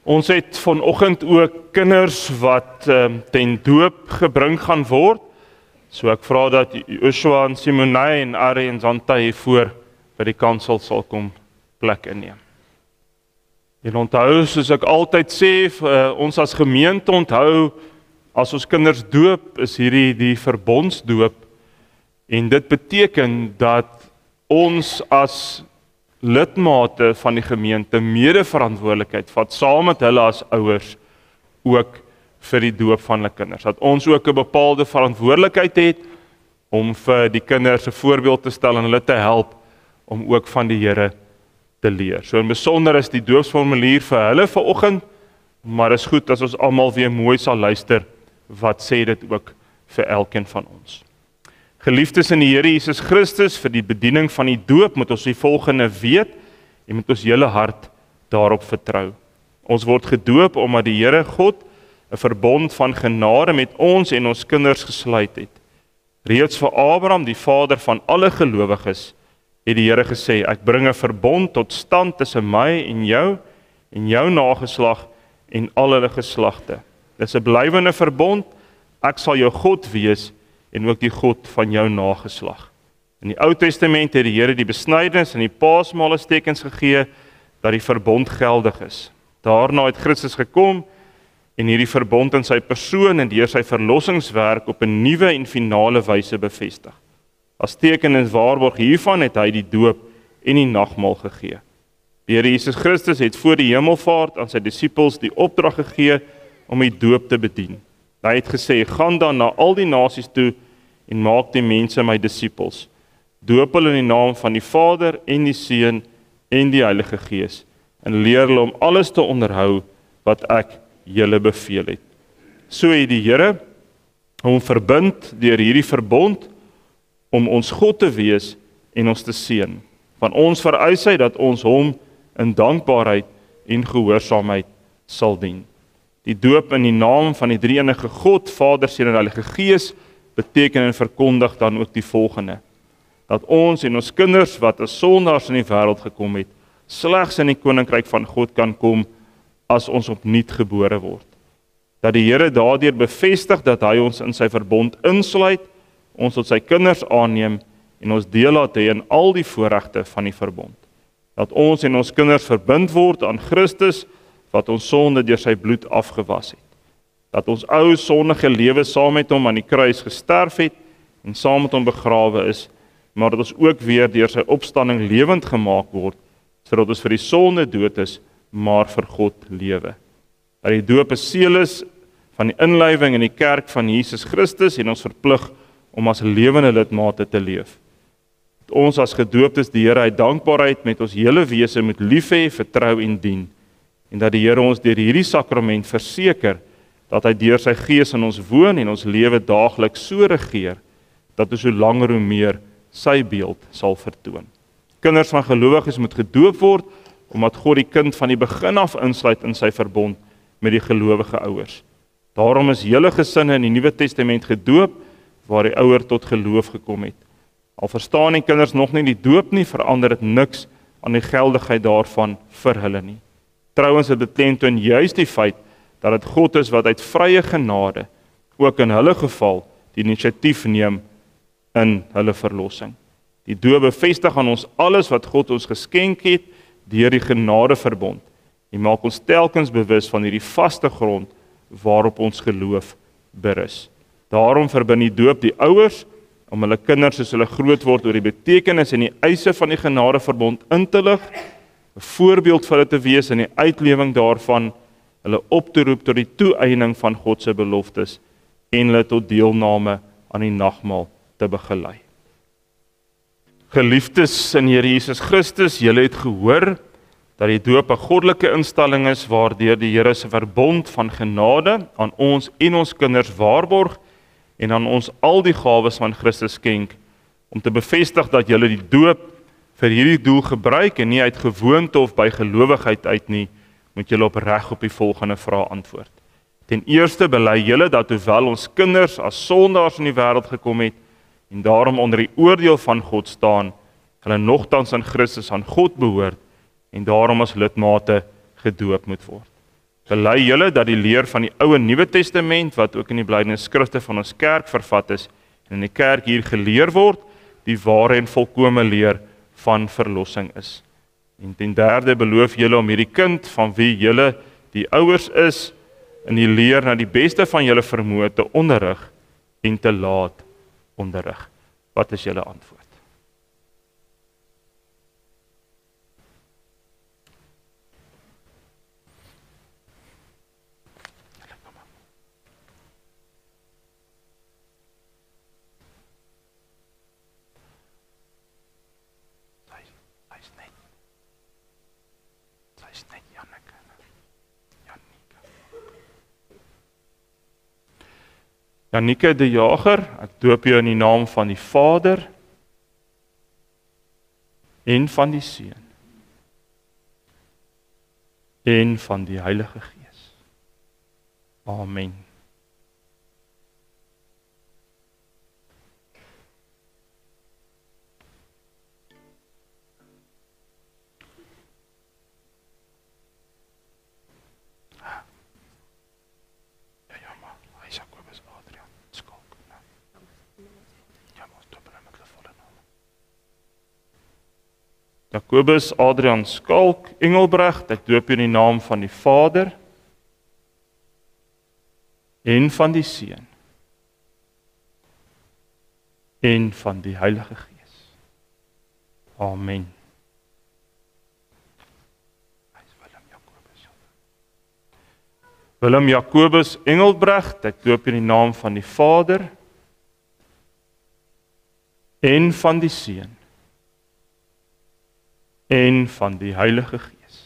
Ons het vanoggend ook kinders wat ten doop gebring gaan word. So ek vra dat Joshua en Simonai en Ari en Zanta hier voor by die kansel sal kom plek inneem. En onthou, soos ek altyd sê, ons as gemeente onthou, as ons kinders doop, is hierdie die verbondsdoop. En dit beteken dat ons as lidmate van die gemeente medeverantwoordelikheid vat saam met hulle as ouers ook vir die doop van hulle kinders. Dat ons ook 'n bepaalde verantwoordelikheid het om vir die kinders 'n voorbeeld te stel en hulle te help om ook van die Here te leer. So in besonder is die doopsformulier vir hulle vanoggend, maar is goed as ons almal weer mooi sal luister wat sê dit ook vir elkeen van ons. Geliefdes in die Here Jesus Christus, vir die bediening van die doop moet ons die volgende weet en met ons hele hart daarop vertrou. Ons word gedoop omdat die Here God 'n verbond van genade met ons en ons kinders gesluit het. Reeds vir Abraham, die vader van alle gelowiges, het die Here gesê, ek bring 'n verbond tot stand tussen my en jou nageslag en al hulle geslagte. Dis 'n blywende verbond, ek sal jou God wees en ook die God van jou nageslag. In die Ou Testament het die Here die besnydenis en die paasmaal as tekens gegee dat die verbond geldig is. Daarna het Christus gekom en hierdie verbond in sy persoon en deur sy verlossingswerk op 'n nuwe en finale wyse bevestig. As teken en waarborg hiervan het hy die doop en die nagmaal gegee. Die Here Jesus Christus het voor die hemelvaart aan sy disippels die opdrag gegee om die doop te bedien. Hy het gesê, gaan dan na al die nasies toe en maak die mense my disippels. Doop hulle in die naam van die Vader en die Seun en die Heilige Gees en leer hulle om alles te onderhou wat ek julle beveel het. So het die Here hom verbind deur hierdie verbond om ons God te wees en ons te seën. Van ons vereis hy dat ons hom in dankbaarheid en gehoorsaamheid sal dien. Die doop in die naam van die drie-enige God, Vader, Seun en Heilige Gees, beteken en verkondig dan ook die volgende: dat ons en ons kinders wat as sondaars in die wêreld gekom het, slegs in die koninkryk van God kan kom as ons opnuut gebore word. Dat die Here daardeur bevestig dat hy ons in sy verbond insluit, ons tot sy kinders aanneem en ons deel laat hê in al die voorregte van die verbond. Dat ons en ons kinders verbind word aan Christus wat ons sonde deur sy bloed afgewas het. Dat ons ou sondige lewe saam met hom aan die kruis gesterf het en saam met hom begrawe is, maar dat ons ook weer deur sy opstanding lewend gemaak word, sodat ons vir die sonde dood is, maar vir God lewe. Dat die doop 'n seël is van die inlywing in die kerk van Jesus Christus en ons verplig om as lewende lidmate te leef. Dat ons as gedooptes die Here uit dankbaarheid met ons hele wese moet lief hê, vertrou en dien. En dat die Here ons deur hierdie sakrament verseker dat hy deur sy Gees in ons woon en ons lewe daagliks so regeer dat ons hoe langer hoe meer sy beeld sal vertoon. Kinders van gelowiges moet gedoop word omdat God die kind van die begin af insluit in sy verbond met die gelowige ouers. Daarom is hele gesinne in die Nuwe Testament gedoop waar die ouer tot geloof gekom het. Al verstaan die kinders nog nie die doop nie, verander dit niks aan die geldigheid daarvan vir hulle nie. Trouwens het dit beklemtoon juist die feit dat dit God is wat uit vrye genade ook in hulle geval die inisiatief neem in hulle verlossing. Die doop bevestig aan ons alles wat God ons geskenk het deur die genadeverbond en maak ons telkens bewus van hierdie vaste grond waarop ons geloof berus. Daarom verbind die doop die ouers om hulle kinders soos hulle groot word oor die betekenis en die eise van die genadeverbond in te lig, 'n voorbeeld vir hulle te wees in die uitlewing daarvan, hulle op te roep tot die toeëning van God se beloftes en hulle tot deelname aan die nagmaal te begelei. Geliefdes in Here Jesus Christus, julle het gehoor dat die doop 'n goddelike instelling is waardeur die Here se verbond van genade aan ons en ons kinders waarborg en aan ons al die gawes van Christus skenk om te bevestig dat julle die doop vir hierdie doel gebruik en nie uit gewoonte of by gelowigheid uit nie, moet julle opreg op die volgende vrae antwoord. Ten eerste bely julle dat hoewel ons kinders as sondaars in die wêreld gekom het en daarom onder die oordeel van God staan, hulle nogtans aan Christus aan God behoort en daarom as lidmate gedoop moet word. Bely julle dat die leer van die Ou en Nuwe Testament, wat ook in die belydenisskrifte van ons kerk vervat is, en in die kerk hier geleer word, die ware en volkome leer van verlossing is. En ten derde beloof julle om hierdie kind, van wie julle die ouers is, in die leer na die beste van julle vermoë te onderrig en te laat onderrig. Wat is julle antwoord? Jannike de Jager, ek doop jou in die naam van die Vader en van die Seun en van die Heilige Gees. Amen. Jakobus Adrian Skalk Engelbrecht, ek doop u in die naam van die Vader en van die Seun en van die Heilige Gees. Amen. Willem Jakobus Engelbrecht, ek doop u in die naam van die Vader en van die Seun en van die Heilige Gees.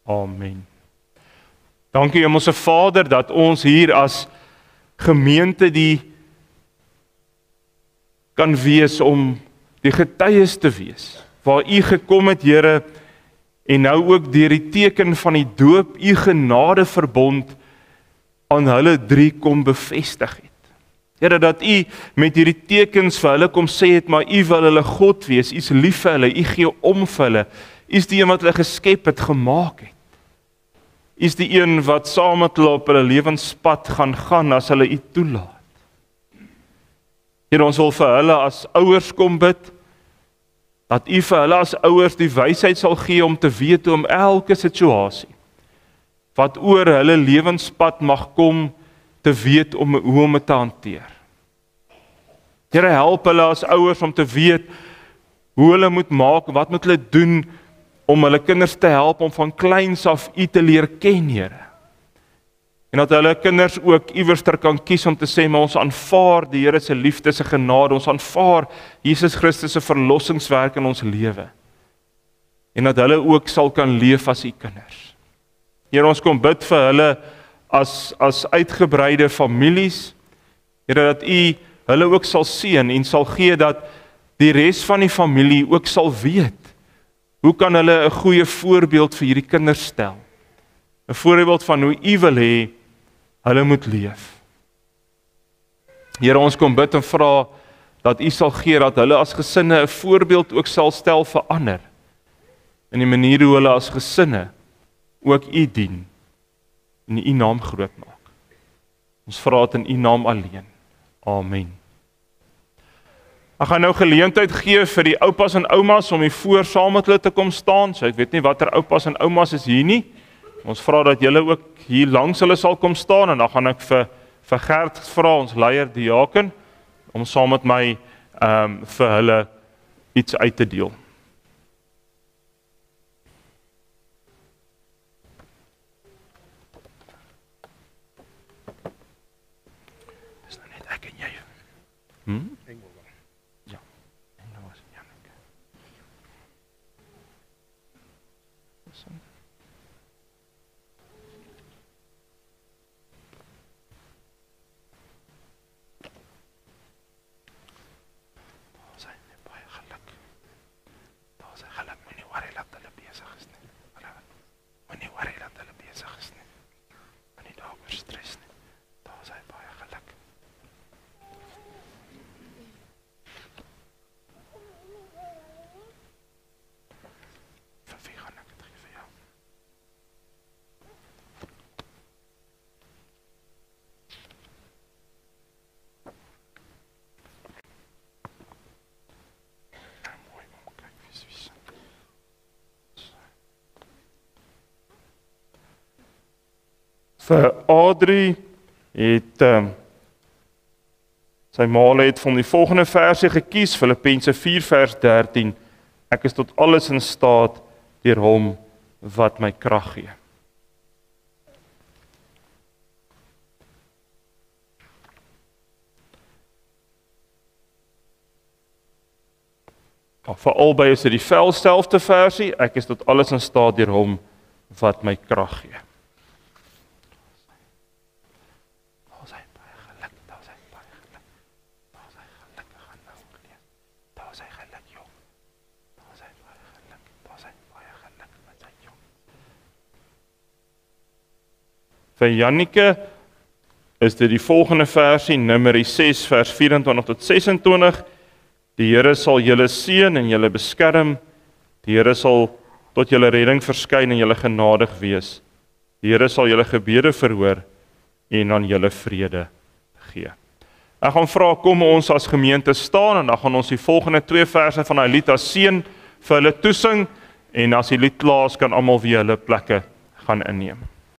Amen. Dankie Hemelse Vader dat ons hier as gemeente die kan wees om die getuies te wees, waar u gekom het Here, en nou ook deur die teken van die doop u genadeverbond aan hulle 3 kom bevestig het. Here, dat u met hierdie tekens vir hulle kom sê het, maar u wil hulle God wees, u is lief vir hulle, u gee om vir hulle, u is die een wat hulle geskep het, gemaak het. U is die een wat saam met hulle op hulle lewenspad gaan as hulle u toelaat. Here, ons wil vir hulle as ouers kom bid, dat u vir hulle as ouers die wysheid sal gee om te weet hoe om elke situasie wat oor hulle lewenspad mag kom, te weet hoe om dit te hanteer. Here, help hulle as ouers om te weet hoe hulle moet maak, wat moet hulle doen om hulle kinders te help om van kleins af u te leer ken, Here. En dat hulle kinders ook iewerster kan kies om te sê, maar ons aanvaar die Here se liefde, se genade, ons aanvaar Jesus Christus se verlossingswerk in ons lewe. En dat hulle ook sal kan leef as u kinders. Here, ons kom bid vir hulle as uitgebreide families, Here, dat u hulle ook sal seën en sal gee dat die res van die familie ook sal weet, hoe kan hulle 'n goeie voorbeeld vir hierdie kinders stel? 'n Voorbeeld van hoe u wil hê hulle moet leef. Here, ons kom bid en vra dat u sal gee dat hulle as gesinne 'n voorbeeld ook sal stel vir ander, in die manier hoe hulle as gesinne ook u dien, en u naam groot maak. Ons vra dit in u naam alleen. Amen. Ek gaan nou geleentheid gee vir die oupas en oumas om hier voor saam met hulle te kom staan. So ek weet nie watter oupas en oumas is hier nie. Ons vra dat julle ook hier langs hulle sal kom staan, en dan gaan ek vir Gert vra, ons leier diaken, om saam met my vir hulle iets uit te deel. Ja, Engel was Janneke. Daar zijn baie geluk. Daar zijn geluk, moenie worry dat hulle besig is nie. Moenie worry dat hulle besig is nie. Moenie daaroor stres nie. Daar zijn baie geluk. Vir wie gaan ek dit gee vir jou? Vir Adrie het sy ma het van die volgende versie gekies, Filippense 4 vers 13. Ek is tot alles in staat deur hom wat my krag gee. Vir albei is dit die selfde versie, ek is tot alles in staat deur hom wat my krag gee. Vir Jannike is dit die volgende versie, Numeri 6 vers 24 tot 26. Die Here sal julle seën en julle beskerm. Die Here sal tot julle redding verskyn en julle genadig wees. Die Here sal julle gebede verhoor en aan julle vrede gee. Ek gaan vra, kom ons as gemeente staan en dan gaan ons die volgende 2 verse van daai lied as seën vir hulle toesing en as die lied klaar is kan almal weer hulle plekke gaan inneem.